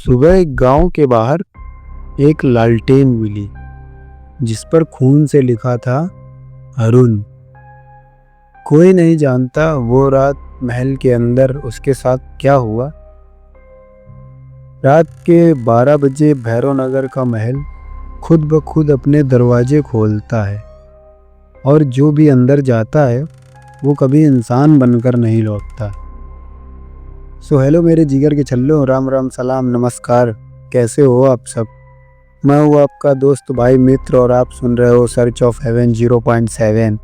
सुबह एक गांव के बाहर एक लालटेन मिली जिस पर खून से लिखा था अरुण। कोई नहीं जानता वो रात महल के अंदर उसके साथ क्या हुआ। रात के 12 बजे भैरव नगर का महल खुद ब खुद अपने दरवाजे खोलता है और जो भी अंदर जाता है वो कभी इंसान बनकर नहीं लौटता। सो हेलो मेरे जिगर के छल्लों, राम राम सलाम नमस्कार। कैसे हो आप सब? मैं हूँ आपका दोस्त भाई मित्र और आप सुन रहे हो सर्च ऑफ हेवन 0.7,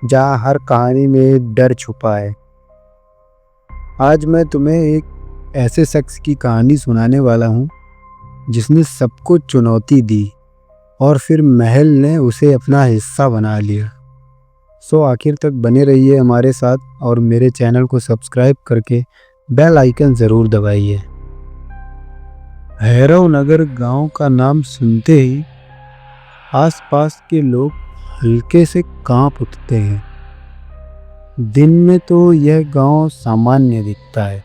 जहाँ हर कहानी में एक डर छुपा है। आज मैं तुम्हें एक ऐसे शख्स की कहानी सुनाने वाला हूँ जिसने सबको चुनौती दी और फिर महल ने उसे अपना हिस्सा बना लिया। सो आखिर तक बने रहिए हमारे साथ और मेरे चैनल को सब्सक्राइब करके बेल आइकन ज़रूर दबाइए। भैरव नगर गांव का नाम सुनते ही आसपास के लोग हल्के से कांप उठते हैं। दिन में तो यह गांव सामान्य दिखता है,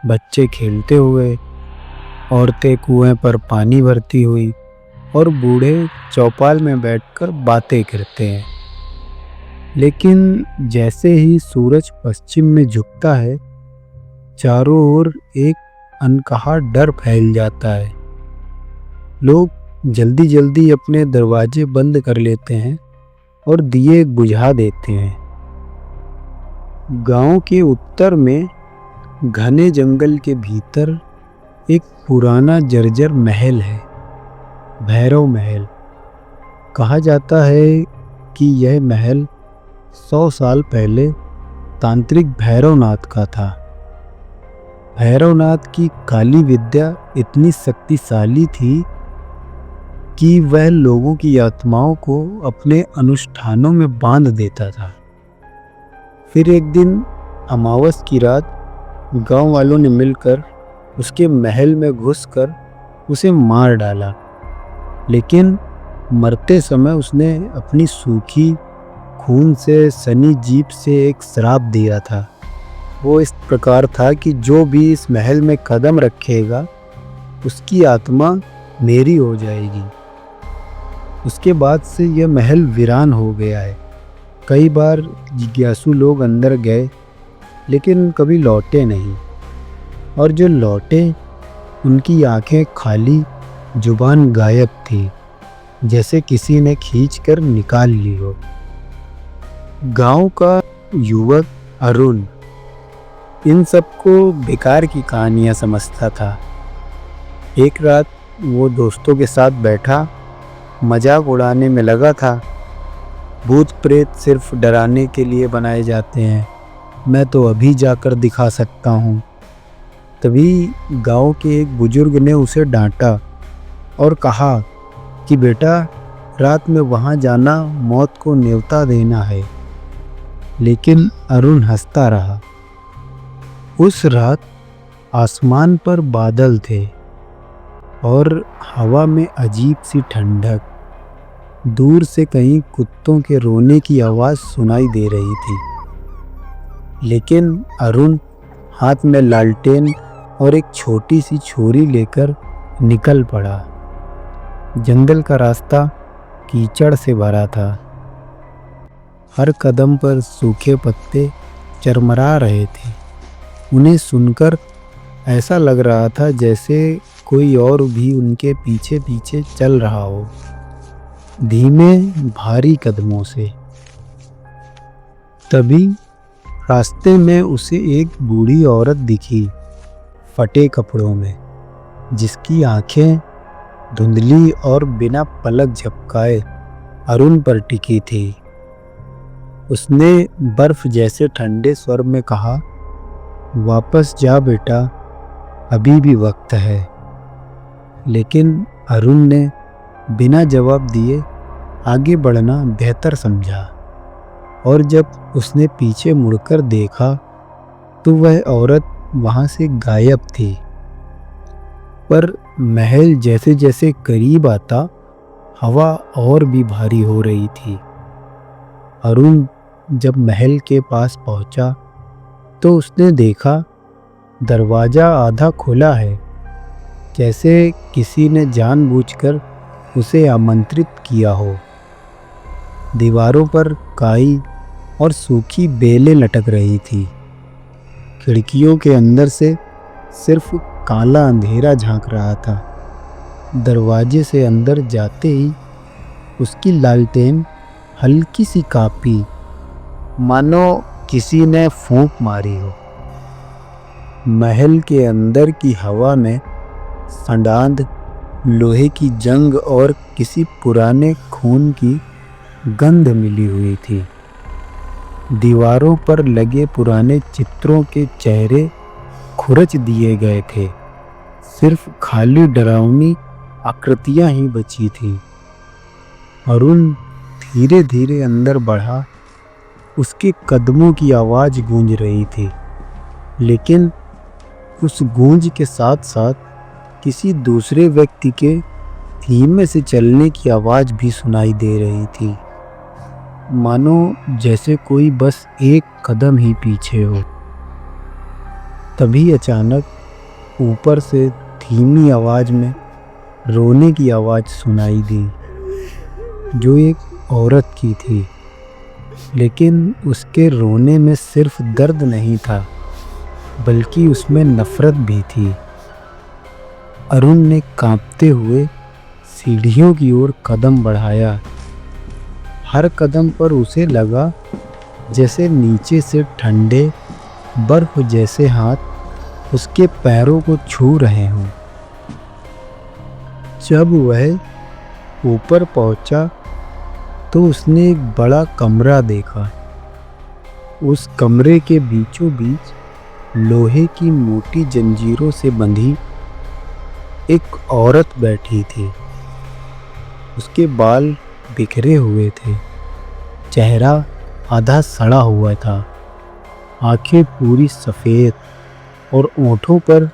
बच्चे खेलते हुए, औरतें कुएं पर पानी भरती हुई और बूढ़े चौपाल में बैठकर बातें करते हैं। लेकिन जैसे ही सूरज पश्चिम में झुकता है, चारों ओर एक अनकहा डर फैल जाता है। लोग जल्दी जल्दी अपने दरवाजे बंद कर लेते हैं और दिए बुझा देते हैं। गांव के उत्तर में घने जंगल के भीतर एक पुराना जर्जर महल है, भैरव महल। कहा जाता है कि यह महल 100 साल पहले तांत्रिक भैरवनाथ का था। भैरवनाथ की काली विद्या इतनी शक्तिशाली थी कि वह लोगों की आत्माओं को अपने अनुष्ठानों में बांध देता था। फिर एक दिन अमावस की रात गांव वालों ने मिलकर उसके महल में घुसकर उसे मार डाला। लेकिन मरते समय उसने अपनी सूखी खून से सनी जीभ से एक श्राप दिया था। वो इस प्रकार था कि जो भी इस महल में कदम रखेगा उसकी आत्मा मेरी हो जाएगी। उसके बाद से यह महल वीरान हो गया है। कई बार जिज्ञासु लोग अंदर गए लेकिन कभी लौटे नहीं, और जो लौटे उनकी आंखें खाली, जुबान गायब थी, जैसे किसी ने खींचकर निकाल ली हो। गांव का युवक अरुण इन सबको बेकार की कहानियाँ समझता था। एक रात वो दोस्तों के साथ बैठा मजाक उड़ाने में लगा था। भूत प्रेत सिर्फ डराने के लिए बनाए जाते हैं, मैं तो अभी जाकर दिखा सकता हूँ। तभी गांव के एक बुजुर्ग ने उसे डांटा और कहा कि बेटा, रात में वहाँ जाना मौत को न्योता देना है। लेकिन अरुण हंसता रहा। उस रात आसमान पर बादल थे और हवा में अजीब सी ठंडक। दूर से कहीं कुत्तों के रोने की आवाज़ सुनाई दे रही थी। लेकिन अरुण हाथ में लालटेन और एक छोटी सी छुरी लेकर निकल पड़ा। जंगल का रास्ता कीचड़ से भरा था। हर कदम पर सूखे पत्ते चरमरा रहे थे। उन्हें सुनकर ऐसा लग रहा था जैसे कोई और भी उनके पीछे पीछे चल रहा हो, धीमे भारी कदमों से। तभी रास्ते में उसे एक बूढ़ी औरत दिखी, फटे कपड़ों में, जिसकी आंखें धुंधली और बिना पलक झपकाए अरुण पर टिकी थी। उसने बर्फ जैसे ठंडे स्वर में कहा, वापस जा बेटा, अभी भी वक्त है। लेकिन अरुण ने बिना जवाब दिए आगे बढ़ना बेहतर समझा, और जब उसने पीछे मुड़कर देखा तो वह औरत वहाँ से गायब थी। पर महल जैसे जैसे करीब आता, हवा और भी भारी हो रही थी। अरुण जब महल के पास पहुँचा तो उसने देखा दरवाज़ा आधा खुला है जैसे किसी ने जानबूझकर उसे आमंत्रित किया हो। दीवारों पर काई और सूखी बेलें लटक रही थी। खिड़कियों के अंदर से सिर्फ काला अंधेरा झांक रहा था। दरवाजे से अंदर जाते ही उसकी लालटेन हल्की सी कांपी, मानो किसी ने फूंक मारी हो। महल के अंदर की हवा में सड़ांध, लोहे की जंग और किसी पुराने खून की गंध मिली हुई थी। दीवारों पर लगे पुराने चित्रों के चेहरे खुरच दिए गए थे। सिर्फ खाली डरावनी आकृतियां ही बची थी। अरुण धीरे धीरे अंदर बढ़ा। उसके कदमों की आवाज़ गूंज रही थी, लेकिन उस गूंज के साथ साथ किसी दूसरे व्यक्ति के धीमे से चलने की आवाज़ भी सुनाई दे रही थी, मानो जैसे कोई बस एक कदम ही पीछे हो। तभी अचानक ऊपर से धीमी आवाज़ में रोने की आवाज़ सुनाई दी, जो एक औरत की थी। लेकिन उसके रोने में सिर्फ दर्द नहीं था, बल्कि उसमें नफ़रत भी थी। अरुण ने कांपते हुए सीढ़ियों की ओर कदम बढ़ाया। हर कदम पर उसे लगा जैसे नीचे से ठंडे बर्फ जैसे हाथ उसके पैरों को छू रहे हों। जब वह ऊपर पहुंचा तो उसने एक बड़ा कमरा देखा। उस कमरे के बीचों बीच लोहे की मोटी जंजीरों से बंधी एक औरत बैठी थी। उसके बाल बिखरे हुए थे, चेहरा आधा सड़ा हुआ था, आंखें पूरी सफ़ेद और होठों पर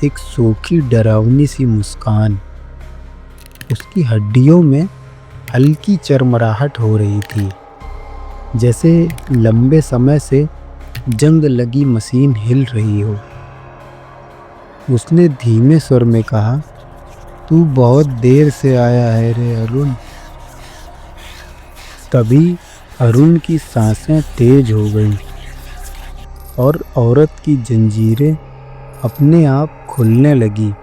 एक सूखी डरावनी सी मुस्कान। उसकी हड्डियों में हल्की चरमराहट हो रही थी, जैसे लंबे समय से जंग लगी मशीन हिल रही हो। उसने धीमे स्वर में कहा, "तू बहुत देर से आया है रे अरुण।" तभी अरुण की सांसें तेज हो गईं और औरत की जंजीरें अपने आप खुलने लगी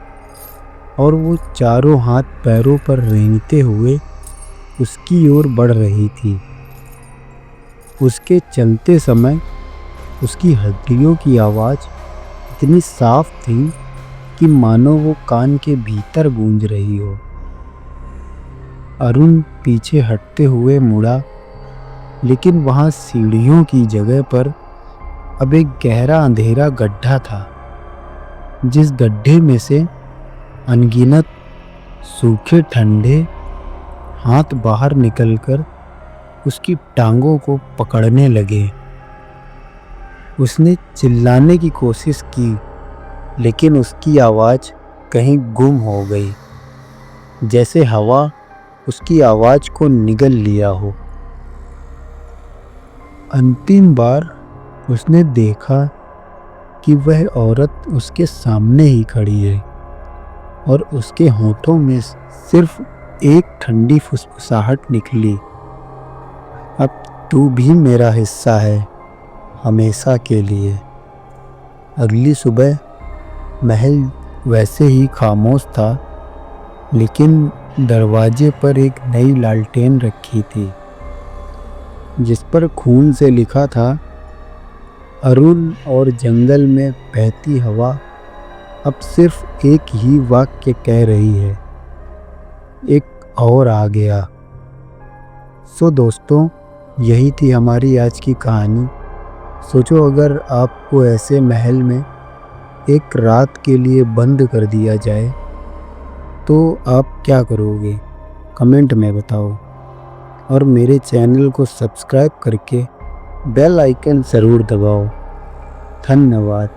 और वो चारों हाथ पैरों पर रेंगते हुए उसकी ओर बढ़ रही थी। उसके चलते समय उसकी हड्डियों की आवाज़ इतनी साफ थी कि मानो वो कान के भीतर गूंज रही हो। अरुण पीछे हटते हुए मुड़ा, लेकिन वहाँ सीढ़ियों की जगह पर अब एक गहरा अंधेरा गड्ढा था, जिस गड्ढे में से अनगिनत सूखे ठंडे हाथ बाहर निकलकर उसकी टांगों को पकड़ने लगे। उसने चिल्लाने की कोशिश की, लेकिन उसकी आवाज़ कहीं गुम हो गई, जैसे हवा उसकी आवाज़ को निगल लिया हो। अंतिम बार उसने देखा कि वह औरत उसके सामने ही खड़ी है और उसके होठों में सिर्फ एक ठंडी फुसफुसाहट निकली, "अब तू भी मेरा हिस्सा है, हमेशा के लिए।" अगली सुबह महल वैसे ही खामोश था, लेकिन दरवाजे पर एक नई लालटेन रखी थी, जिस पर खून से लिखा था, "अरुण और जंगल में बहती हवा अब सिर्फ एक ही वाक्य कह रही है, एक और आ गया।" सो दोस्तों, यही थी हमारी आज की कहानी। सोचो, अगर आपको ऐसे महल में एक रात के लिए बंद कर दिया जाए तो आप क्या करोगे? कमेंट में बताओ और मेरे चैनल को सब्सक्राइब करके बेल आइकन ज़रूर दबाओ। धन्यवाद।